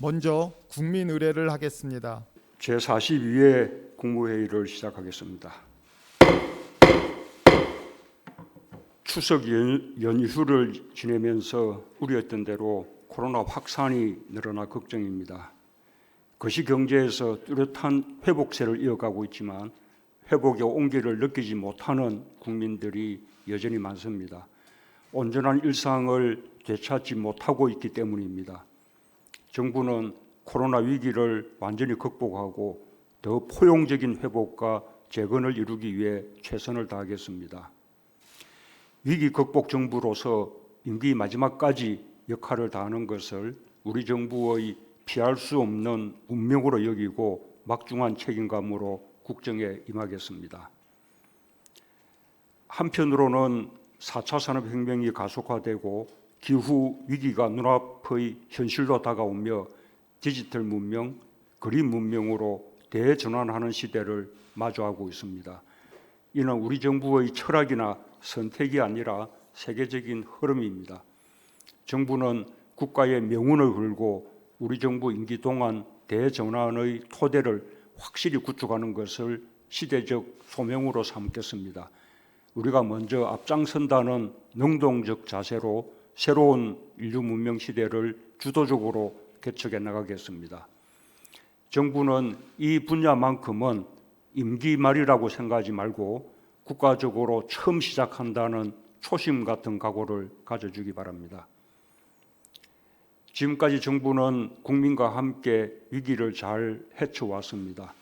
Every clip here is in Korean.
먼저 국민 의례를 하겠습니다. 제42회 국무회의를 시작하겠습니다. 추석 연휴를 지내면서 우려했던 대로 코로나 확산이 늘어나 걱정입니다. 거시경제에서 뚜렷한 회복세를 이어가고 있지만 회복의 온기를 느끼지 못하는 국민들이 여전히 많습니다. 온전한 일상을 되찾지 못하고 있기 때문입니다. 정부는 코로나 위기를 완전히 극복하고 더 포용적인 회복과 재건을 이루기 위해 최선을 다하겠습니다. 위기 극복 정부로서 임기 마지막까지 역할을 다하는 것을 우리 정부의 피할 수 없는 운명으로 여기고 막중한 책임감으로 국정에 임하겠습니다. 한편으로는 4차 산업혁명이 가속화되고 기후 위기가 눈앞의 현실로 다가오며 디지털 문명, 그린 문명으로 대전환하는 시대를 마주하고 있습니다. 이는 우리 정부의 철학이나 선택이 아니라 세계적인 흐름입니다. 정부는 국가의 명운을 걸고 우리 정부 임기 동안 대전환의 토대를 확실히 구축하는 것을 시대적 소명으로 삼겠습니다. 우리가 먼저 앞장선다는 능동적 자세로 새로운 인류 문명 시대를 주도적으로 개척해 나가겠습니다. 정부는 이 분야만큼은 임기 말이라고 생각하지 말고 국가적으로 처음 시작한다는 초심 같은 각오를 가져주기 바랍니다. 지금까지 정부는 국민과 함께 위기를 잘 헤쳐왔습니다.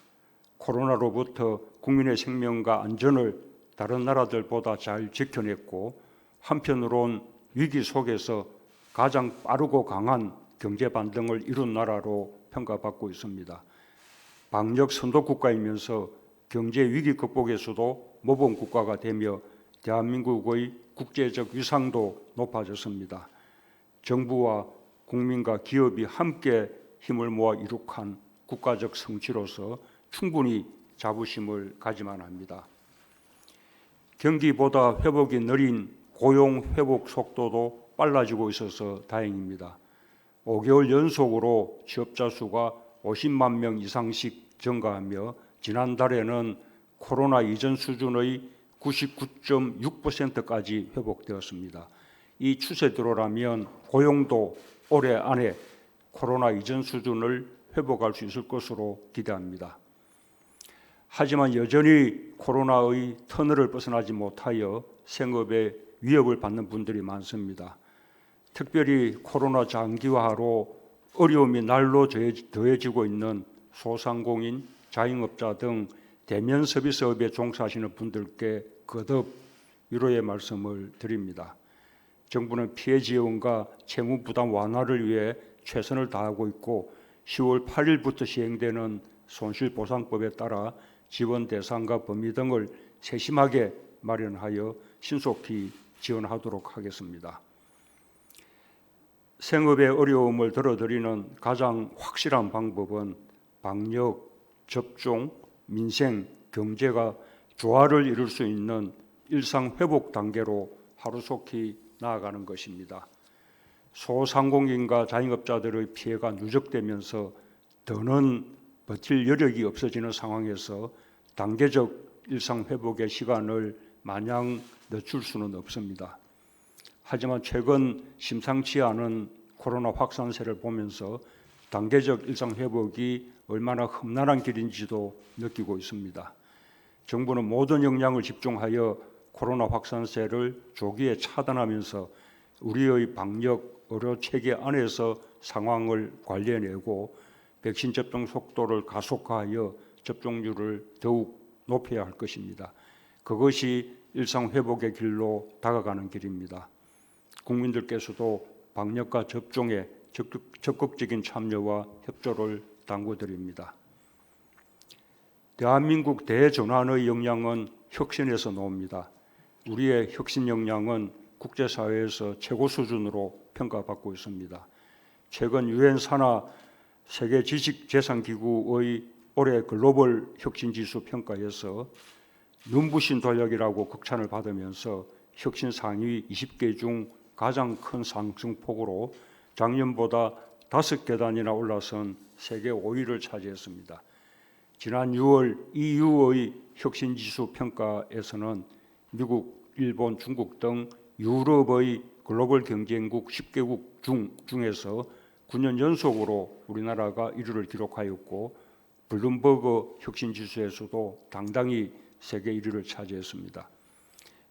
코로나로부터 국민의 생명과 안전을 다른 나라들보다 잘 지켜냈고, 한편으론 위기 속에서 가장 빠르고 강한 경제 반등을 이룬 나라로 평가받고 있습니다. 방역 선도 국가이면서 경제 위기 극복에서도 모범 국가가 되며 대한민국의 국제적 위상도 높아졌습니다. 정부와 국민과 기업이 함께 힘을 모아 이룩한 국가적 성취로서 충분히 자부심을 가지만 합니다. 경기보다 회복이 느린 고용 회복 속도도 빨라지고 있어서 다행입니다. 5개월 연속으로 취업자 수가 50만 명 이상씩 증가하며 지난달에는 코로나 이전 수준의 99.6%까지 회복되었습니다. 이 추세대로라면 고용도 올해 안에 코로나 이전 수준을 회복할 수 있을 것으로 기대합니다. 하지만 여전히 코로나의 터널을 벗어나지 못하여 생업에 위협을 받는 분들이 많습니다. 특별히 코로나 장기화로 어려움이 날로 더해지고 있는 소상공인, 자영업자 등 대면 서비스업에 종사하시는 분들께 거듭 위로의 말씀을 드립니다. 정부는 피해 지원과 채무 부담 완화를 위해 최선을 다하고 있고 10월 8일부터 시행되는 손실보상법에 따라 지원 대상과 범위 등을 세심하게 마련하여 신속히 지원하도록 하겠습니다. 생업의 어려움을 덜어드리는 가장 확실한 방법은 방역, 접종, 민생, 경제가 조화를 이룰 수 있는 일상 회복 단계로 하루속히 나아가는 것입니다. 소상공인과 자영업자들의 피해가 누적되면서 더는 버틸 여력이 없어지는 상황에서 단계적 일상 회복의 시간을 마냥 늦출 수는 없습니다. 하지만 최근 심상치 않은 코로나 확산세를 보면서 단계적 일상 회복이 얼마나 험난한 길인지도 느끼고 있습니다. 정부는 모든 역량을 집중하여 코로나 확산세를 조기에 차단하면서 우리의 방역 의료 체계 안에서 상황을 관리해내고 백신 접종 속도를 가속화하여 접종률을 더욱 높여야 할 것입니다. 그것이 일상 회복의 길로 다가가는 길입니다. 국민들께서도 방역과 접종에 적극적인 참여와 협조를 당부드립니다. 대한민국 대전환의 역량은 혁신에서 나옵니다. 우리의 혁신 역량은 국제사회에서 최고 수준으로 평가받고 있습니다. 최근 유엔 산하 세계 지식재산기구의 올해 글로벌 혁신지수 평가에서 눈부신 도약이라고 극찬을 받으면서 혁신 상위 20개 중 가장 큰 상승폭으로 작년보다 5계단이나 올라선 세계 5위를 차지했습니다. 지난 6월 EU의 혁신지수 평가에서는 미국, 일본, 중국 등 유럽의 글로벌 경쟁국 10개국 중에서 9년 연속으로 우리나라가 1위를 기록하였고 블룸버그 혁신지수에서도 당당히 세계 1위를 차지했습니다.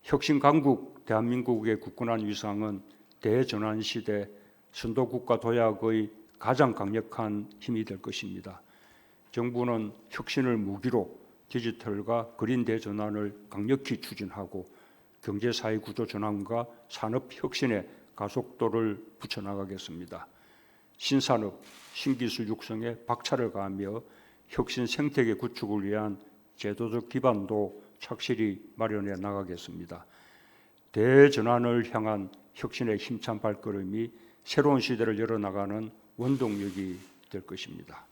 혁신 강국 대한민국의 굳건한 위상은 대전환 시대 선도국가 도약의 가장 강력한 힘이 될 것입니다. 정부는 혁신을 무기로 디지털과 그린 대전환을 강력히 추진하고 경제사회 구조 전환과 산업 혁신의 가속도를 붙여나가겠습니다. 신산업, 신기술 육성에 박차를 가하며 혁신 생태계 구축을 위한 제도적 기반도 착실히 마련해 나가겠습니다. 대전환을 향한 혁신의 힘찬 발걸음이 새로운 시대를 열어나가는 원동력이 될 것입니다.